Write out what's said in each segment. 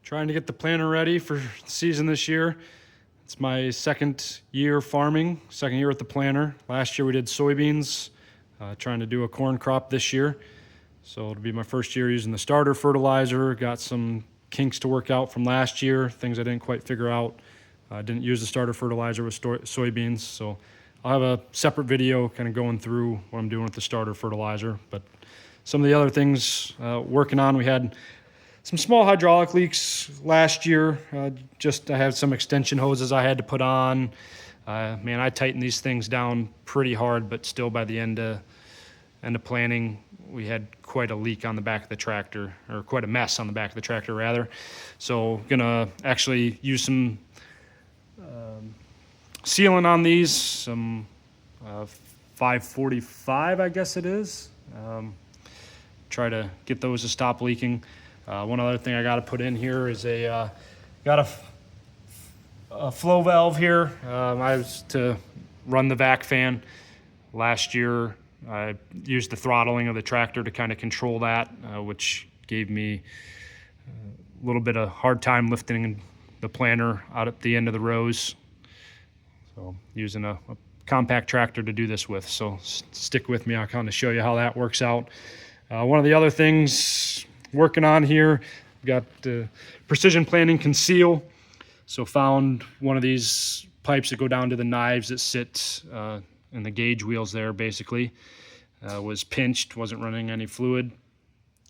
Trying to get the planter ready for the season this year. It's my second year farming, second year with the planter. Last year we did soybeans, trying to do a corn crop this year. So it'll be my first year using the starter fertilizer. Got some kinks to work out from last year, things I didn't quite figure out. I didn't use the starter fertilizer with soybeans, so I'll have a separate video kind of going through what I'm doing with the starter fertilizer. But some of the other things working on, we had some small hydraulic leaks last year. I had some extension hoses I had to put on. Man, I tightened these things down pretty hard, but still by the end of planting, we had quite a leak on the back of the tractor, or quite a mess on the back of the tractor rather. So gonna actually use some sealant on these, some 545 I guess it is. Try to get those to stop leaking. One other thing I got to put in here is got a flow valve here. I was to run the vac fan. Last year I used the throttling of the tractor to kind of control that, which gave me a little bit of hard time lifting the planter out at the end of the rows. So using a compact tractor to do this with. So stick with me, I'll kind of show you how that works out. One of the other things working on here, we've got precision planting conceal. So found one of these pipes that go down to the knives that sit in the gauge wheels there basically. Was pinched, wasn't running any fluid.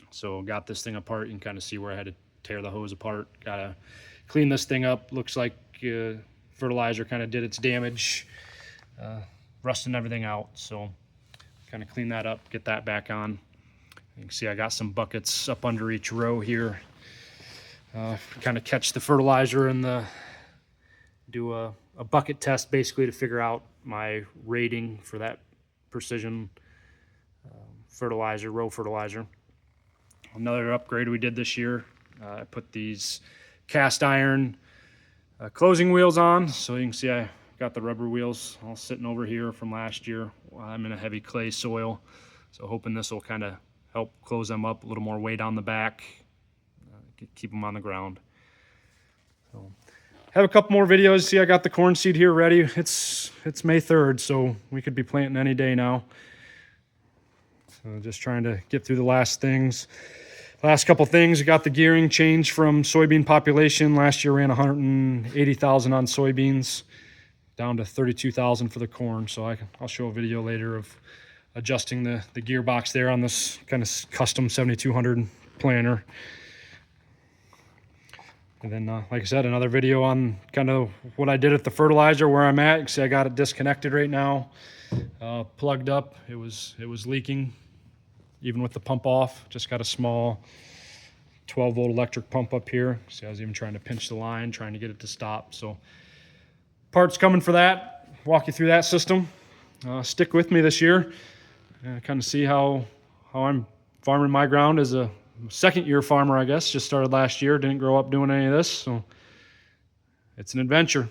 So got this thing apart. You can kind of see where I had to tear the hose apart. Gotta clean this thing up. Looks like fertilizer kind of did its damage, rusting everything out. So kind of clean that up, get that back on. You can see I got some buckets up under each row here. Kind of catch the fertilizer and do a bucket test basically to figure out my rating for that precision fertilizer, row fertilizer. Another upgrade we did this year, I put these cast iron closing wheels on. So you can see I got the rubber wheels all sitting over here from last year. I'm in a heavy clay soil, so hoping this will kind of help close them up, a little more weight on the back, keep them on the ground. So have a couple more videos. See, I got the corn seed here ready. It's May 3rd, so we could be planting any day now. So just trying to get through the last things. Last couple things, I got the gearing changed from soybean population. Last year ran 180,000 on soybeans, down to 32,000 for the corn. So I'll show a video later of adjusting the gearbox there on this kind of custom 7200 planter. And then, like I said, another video on kind of what I did at the fertilizer, where I'm at. You can see I got it disconnected right now, plugged up. It was leaking, even with the pump off. Just got a small 12-volt electric pump up here. See, I was even trying to pinch the line, trying to get it to stop. So parts coming for that. Walk you through that system. Stick with me this year. Kind of see how I'm farming my ground as a second-year farmer, I guess. Just started last year, didn't grow up doing any of this, so it's an adventure.